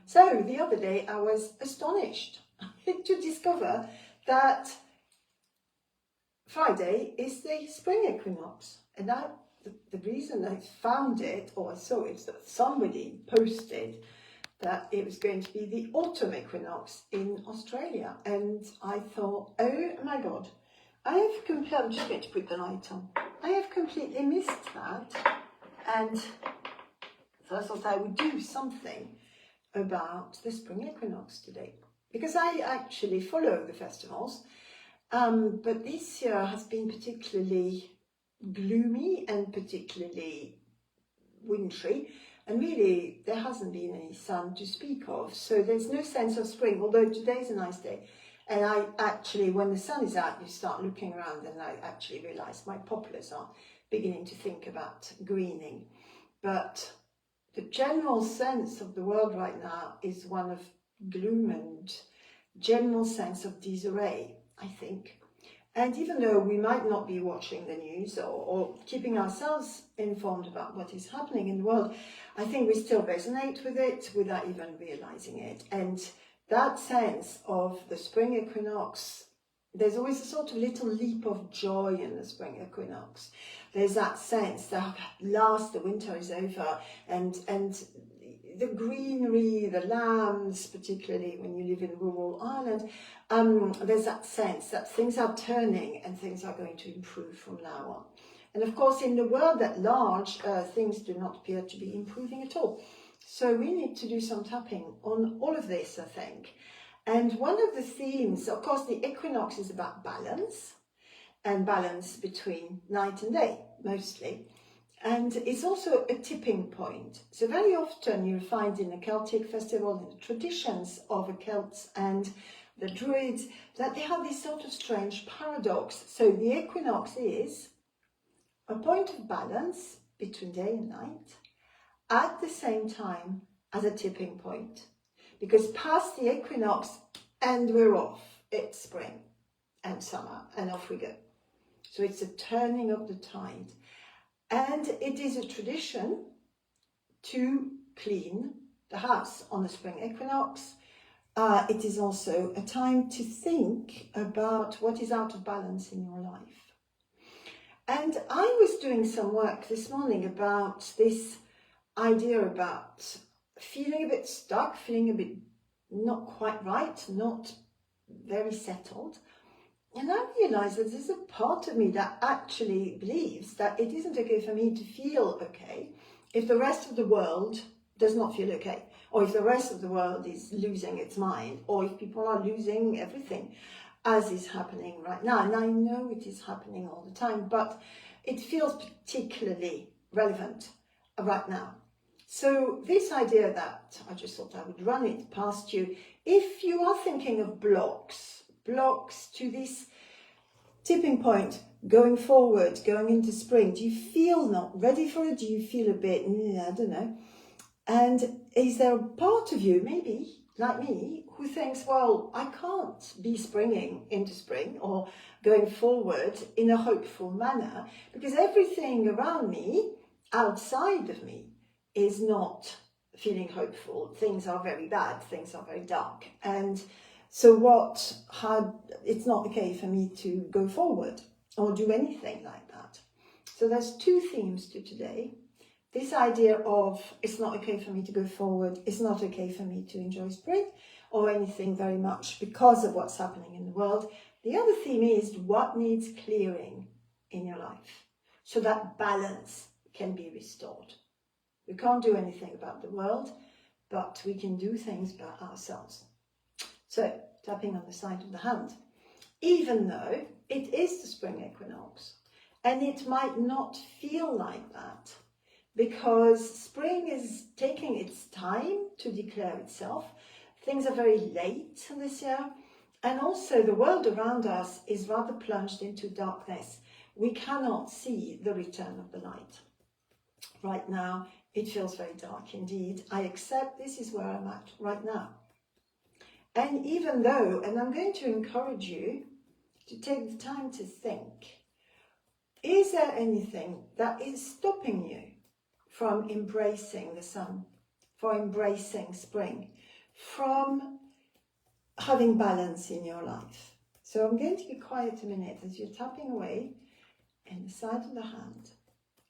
So the other day I was astonished to discover that Friday is the spring equinox. And now the reason I found it, or I saw it, that somebody posted that it was going to be the autumn equinox in Australia. And I thought, oh my God, I'm just going to put the light on. I have completely missed that. And so I thought I would do something about the spring equinox today, because I actually follow the festivals, but this year has been particularly gloomy and particularly wintry, and really there hasn't been any sun to speak of, so there's no sense of spring, although today's a nice day. And I actually, when the sun is out, you start looking around, and I actually realise my poplars are beginning to think about greening. But the general sense of the world right now is one of gloom and general sense of disarray, I think. And even though we might not be watching the news or keeping ourselves informed about what is happening in the world, I think we still resonate with it without even realizing it. And that sense of the spring equinox, there's always a sort of little leap of joy in the spring equinox. There's that sense that at last the winter is over, and the greenery, the lambs, particularly when you live in rural Ireland, there's that sense that things are turning and things are going to improve from now on. And of course, in the world at large, things do not appear to be improving at all. So we need to do some tapping on all of this, I think. And one of the themes, of course, the equinox is about balance, and balance between night and day, mostly. And it's also a tipping point. So very often you'll find in the Celtic festival, in the traditions of the Celts and the Druids, that they have this sort of strange paradox. So the equinox is a point of balance between day and night, at the same time as a tipping point. Because past the equinox, and we're off, it's spring and summer, and off we go. So it's a turning of the tide. And it is a tradition to clean the house on the spring equinox. It is also a time to think about what is out of balance in your life. And I was doing some work this morning about this idea about feeling a bit stuck, feeling a bit not quite right, not very settled. And I realised that there's a part of me that actually believes that it isn't okay for me to feel okay if the rest of the world does not feel okay, or if the rest of the world is losing its mind, or if people are losing everything, as is happening right now. And I know it is happening all the time, but it feels particularly relevant right now. So this idea that I just thought I would run it past you, if you are thinking of blocks to this tipping point, going forward, going into spring, do you feel not ready for it? Do you feel a bit, I don't know? And is there a part of you, maybe like me, who thinks, well, I can't be springing into spring or going forward in a hopeful manner, because everything around me, outside of me, is not feeling hopeful. Things are very bad, things are very dark. And so it's not okay for me to go forward or do anything like that. So there's two themes to today. This idea of it's not okay for me to go forward, it's not okay for me to enjoy spring or anything very much because of what's happening in the world. The other theme is what needs clearing in your life so that balance can be restored. We can't do anything about the world, but we can do things about ourselves. So, tapping on the side of the hand. Even though it is the spring equinox, and it might not feel like that, because spring is taking its time to declare itself. Things are very late this year, and also the world around us is rather plunged into darkness. We cannot see the return of the light. Right now, it feels very dark indeed. I accept this is where I'm at right now. And even though, and I'm going to encourage you to take the time to think, is there anything that is stopping you from embracing the sun, for embracing spring, from having balance in your life. So I'm going to be quiet a minute as you're tapping away in the side of the hand.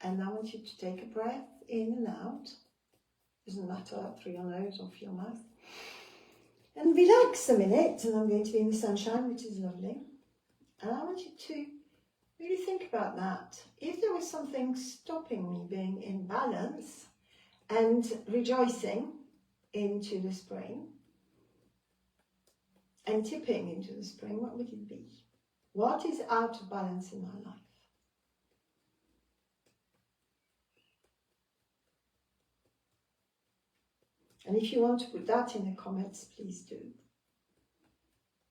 And I want you to take a breath in and out. Doesn't matter through your nose or through your mouth. And relax a minute. And I'm going to be in the sunshine, which is lovely. And I want you to really think about that. If there was something stopping me being in balance and rejoicing into the spring and tipping into the spring, what would it be? What is out of balance in my life? And if you want to put that in the comments, please do.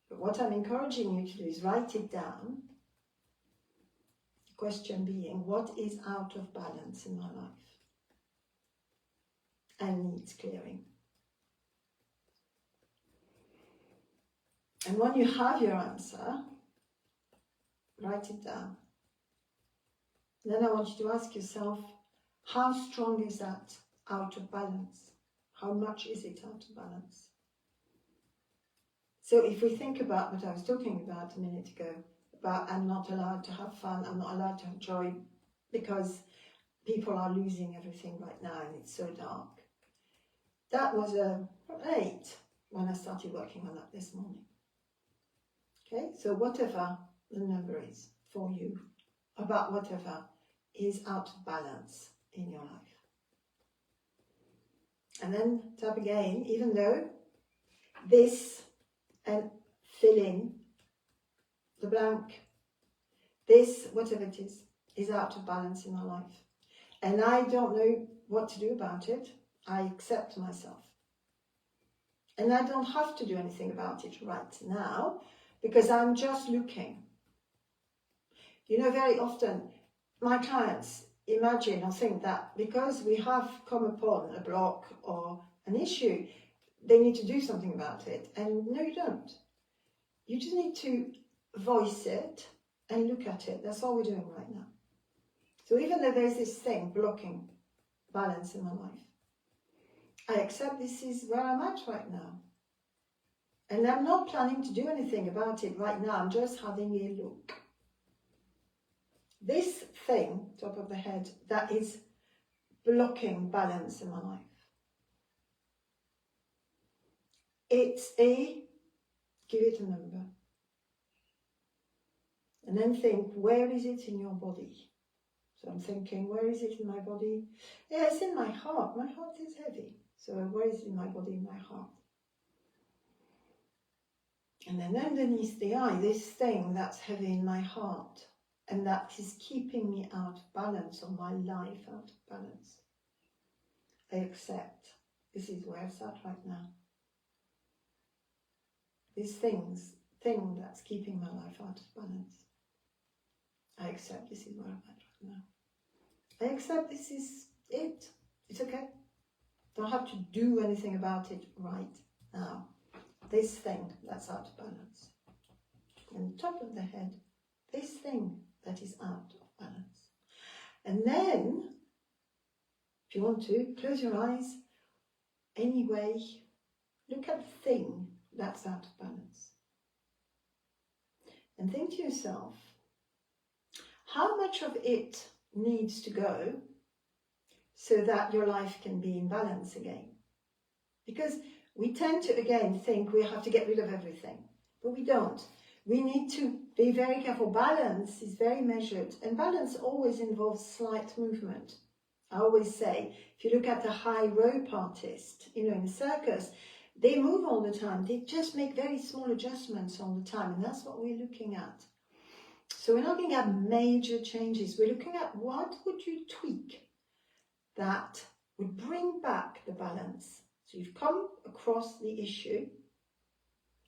But what I'm encouraging you to do is write it down. The question being, what is out of balance in my life? And needs clearing. And when you have your answer, write it down. Then I want you to ask yourself, how strong is that out of balance? How much is it out of balance? So if we think about what I was talking about a minute ago, about I'm not allowed to have fun, I'm not allowed to have joy because people are losing everything right now and it's so dark. That was a 8 when I started working on that this morning. Okay, so whatever the number is for you, about whatever is out of balance in your life. And then tap again, even though this, and fill in the blank. This, whatever it is out of balance in my life. And I don't know what to do about it. I accept myself. And I don't have to do anything about it right now, because I'm just looking. You know, very often my clients imagine or think that because we have come upon a block or an issue, they need to do something about it. And no, you don't. You just need to voice it and look at it. That's all we're doing right now. So even though there's this thing blocking balance in my life, I accept this is where I'm at right now. And I'm not planning to do anything about it right now. I'm just having a look. This thing, top of the head, that is blocking balance in my life. It's give it a number. And then think, where is it in your body? So I'm thinking, where is it in my body? Yeah, it's in my heart. My heart is heavy. So where is it in my body, in my heart? And then underneath the eye, this thing that's heavy in my heart, and that is keeping me out of balance, or my life out of balance. I accept this is where it's at right now. This thing that's keeping my life out of balance. I accept this is where I'm at right now. I accept this is it. It's okay. Don't have to do anything about it right now. This thing that's out of balance. And top of the head, this thing that is out of balance. And then, if you want to, close your eyes. Anyway, look at the thing that's out of balance. And think to yourself, how much of it needs to go so that your life can be in balance again? Because we tend to, again, think we have to get rid of everything, but we don't. We need to be very careful. Balance is very measured, and balance always involves slight movement. I always say, if you look at a high rope artist, you know, in a circus, they move all the time. They just make very small adjustments all the time, and that's what we're looking at. So we're not looking at major changes. We're looking at what would you tweak that would bring back the balance. So you've come across the issue,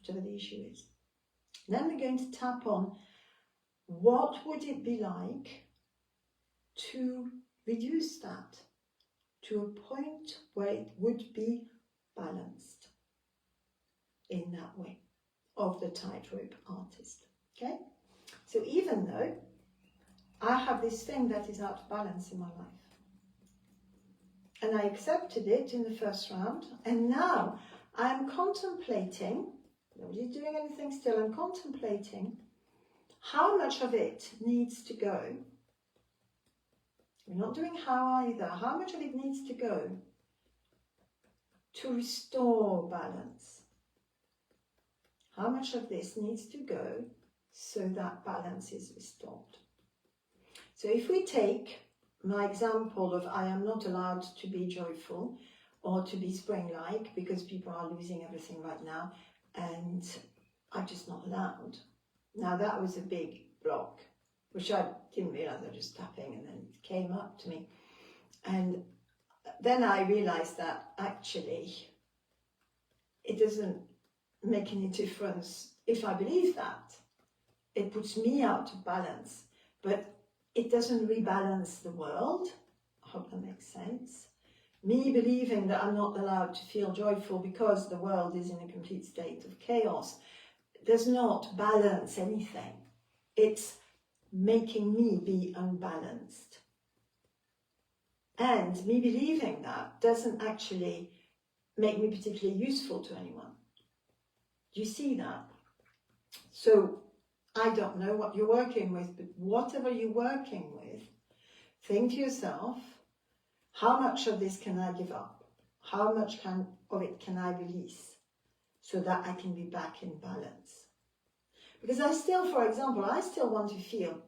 whatever the issue is. Then we're going to tap on what would it be like to reduce that to a point where it would be balanced in that way of the tightrope artist. Okay? So even though I have this thing that is out of balance in my life, and I accepted it in the first round, and now I'm contemplating, nobody's doing anything still, I'm contemplating how much of it needs to go. We're not doing how either. How much of it needs to go to restore balance? How much of this needs to go so that balance is restored? So if we take my example of I am not allowed to be joyful or to be spring-like because people are losing everything right now and I'm just not allowed. Now that was a big block, which I didn't realize. I was just tapping and then it came up to me. And then I realized that actually it doesn't make any difference if I believe that. It puts me out of balance, but it doesn't rebalance the world. I hope that makes sense. Me believing that I'm not allowed to feel joyful because the world is in a complete state of chaos does not balance anything. It's making me be unbalanced. And me believing that doesn't actually make me particularly useful to anyone. Do you see that? So I don't know what you're working with, but whatever you're working with, think to yourself, how much of this can I give up? How much of it can I release so that I can be back in balance? Because I still, for example, I still want to feel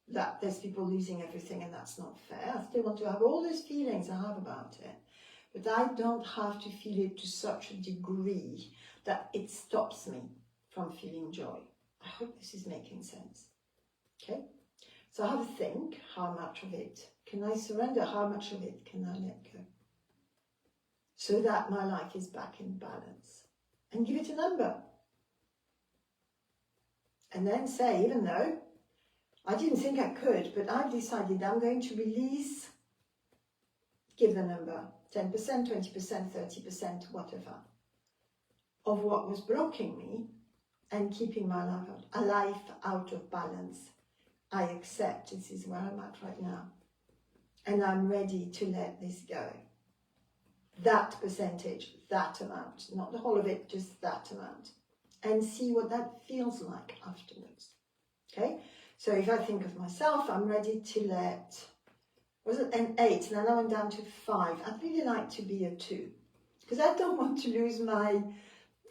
that there's people losing everything and that's not fair. I still want to have all those feelings I have about it. But I don't have to feel it to such a degree that it stops me from feeling joy. I hope this is making sense. Okay? So have a think, how much of it can I surrender? How much of it can I let go? So that my life is back in balance. And give it a number. And then say, even though I didn't think I could, but I've decided I'm going to release, give the number, 10%, 20%, 30%, whatever, of what was blocking me and keeping my life out of balance. I accept this is where I'm at right now. And I'm ready to let this go. That percentage, that amount, not the whole of it, just that amount. And see what that feels like afterwards. Okay? So if I think of myself, I'm ready to let, was it an 8? Now I'm down to 5. I'd really like to be a 2. Because I don't want to lose my,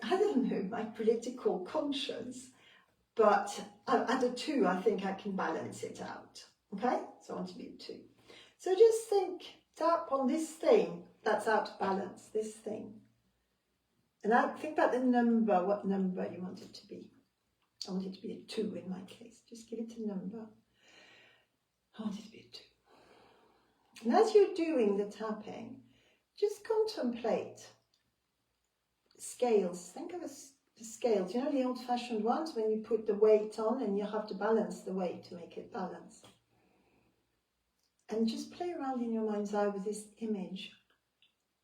I don't know, my political conscience. But at a 2, I think I can balance it out. Okay? So I want to be a 2. So just think, tap on this thing that's out of balance, this thing. And I think about the number, what number you want it to be. I want it to be a 2 in my case. Just give it a number. I want it to be a 2. And as you're doing the tapping, just contemplate scales. Think of the scales. You know the old-fashioned ones when you put the weight on and you have to balance the weight to make it balance. And just play around in your mind's eye with this image.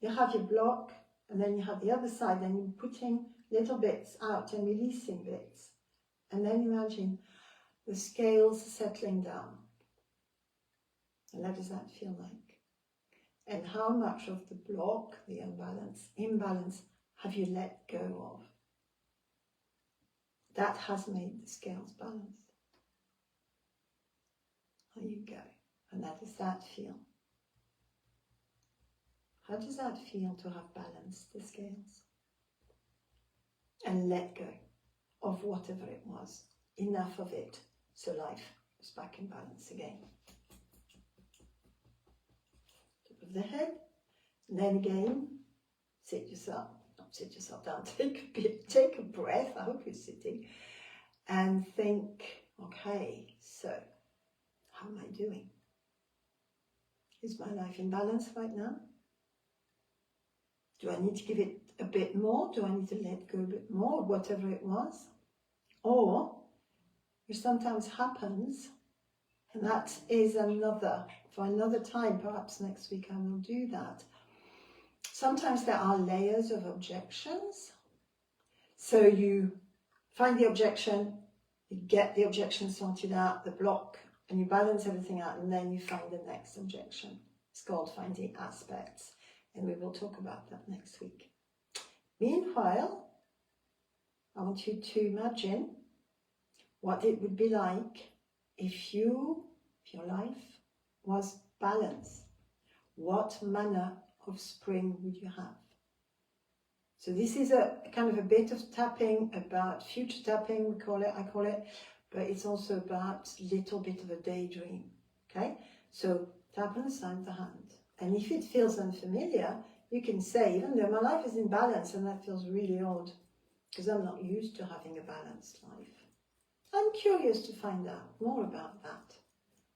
You have your block and then you have the other side and you're putting little bits out and releasing bits. And then imagine the scales settling down. And what does that feel like? And how much of the block, the imbalance, have you let go of? That has made the scales balanced. There you go. And how does that feel? How does that feel to have balanced the scales? And let go of whatever it was. Enough of it, so life was back in balance again. Top of the head, and then again, sit yourself down, take a breath, I hope you're sitting, and think, okay, so how am I doing? Is my life in balance right now? Do I need to give it a bit more? Do I need to let go a bit more of whatever it was? Or, which sometimes happens, and that is for another time, perhaps next week I will do that. Sometimes there are layers of objections. So you find the objection, you get the objection sorted out, the block, and you balance everything out, and then you find the next objection. It's called finding aspects, and we will talk about that next week. Meanwhile, I want you to imagine what it would be like if your life was balanced. What manner of spring would you have? So this is a kind of a bit of tapping about future tapping, I call it, but it's also about a little bit of a daydream, okay? So tap on the side of the hand. And if it feels unfamiliar, you can say, even though my life is in balance and that feels really odd, because I'm not used to having a balanced life. I'm curious to find out more about that.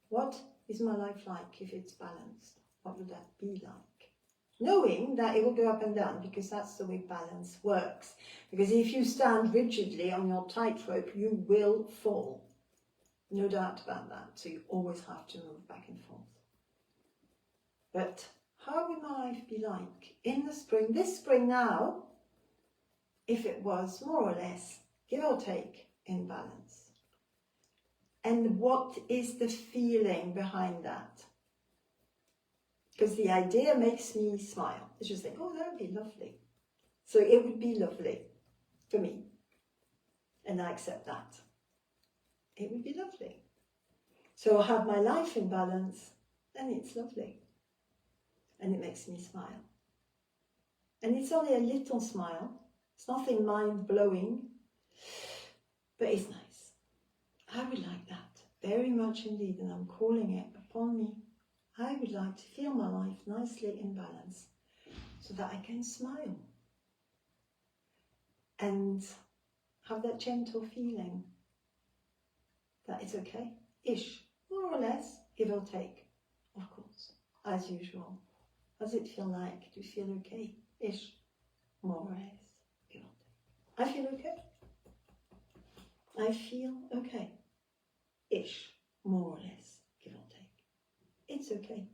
What is my life like if it's balanced? What would that be like? Knowing that it will go up and down, because that's the way balance works. Because if you stand rigidly on your tightrope, you will fall. No doubt about that. So you always have to move back and forth. But how would my life be like in the spring? This spring now, if it was more or less, give or take, in balance. And what is the feeling behind that? Because the idea makes me smile. It's just think, oh, that would be lovely. So it would be lovely for me. And I accept that. It would be lovely. So I have my life in balance, and it's lovely. And it makes me smile. And it's only a little smile. It's nothing mind-blowing, but it's nice. I would like that, very much indeed, and I'm calling it upon me. I would like to feel my life nicely in balance so that I can smile and have that gentle feeling that it's okay-ish, more or less, give or take, of course, as usual. Does it feel like? Do you feel okay-ish, more or less, give or take? I feel okay. I feel okay-ish, more or less, give or take. It's okay.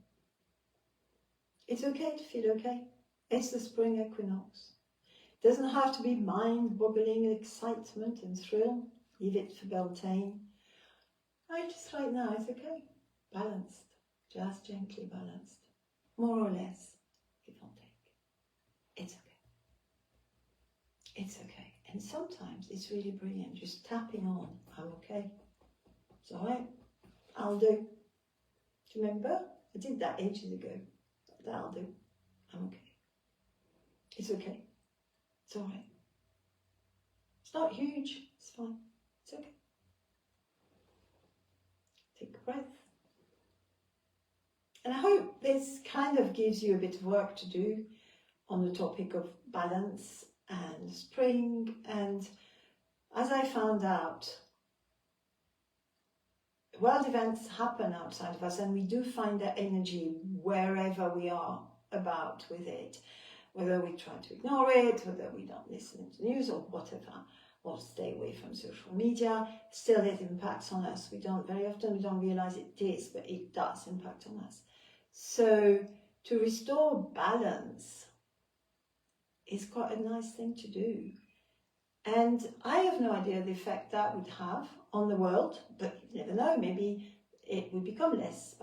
It's okay to feel okay. It's the spring equinox. It doesn't have to be mind-boggling excitement and thrill. Leave it for Beltane. Just right now, it's okay. Balanced. Just gently balanced. More or less, give or take. It's okay. It's okay. And sometimes it's really brilliant, just tapping on, I'm okay. It's all right. I'll do. Do you remember? I did that ages ago. That'll do. I'm okay. It's okay. It's all right. It's not huge. It's fine. It's okay. Take a breath. And I hope this kind of gives you a bit of work to do on the topic of balance and spring. And as I found out, world events happen outside of us, and we do find that energy wherever we are about with it, whether we try to ignore it, whether we don't listen to the news or whatever, or stay away from social media. Still, it impacts on us. Very often we don't realize it is, but it does impact on us. So to restore balance is quite a nice thing to do. And I have no idea the effect that would have on the world, but you never know, maybe it would become less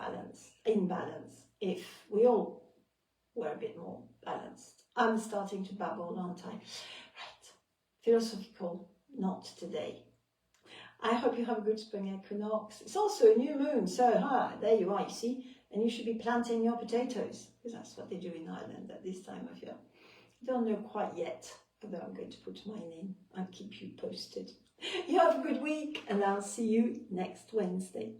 in balance, if we all were a bit more balanced. I'm starting to babble, aren't I? Right, philosophical, not today. I hope you have a good spring equinox. It's also a new moon, so there you are, you see, and you should be planting your potatoes, because that's what they do in Ireland at this time of year. I don't know quite yet, although I'm going to put mine in and keep you posted. You have a good week, and I'll see you next Wednesday.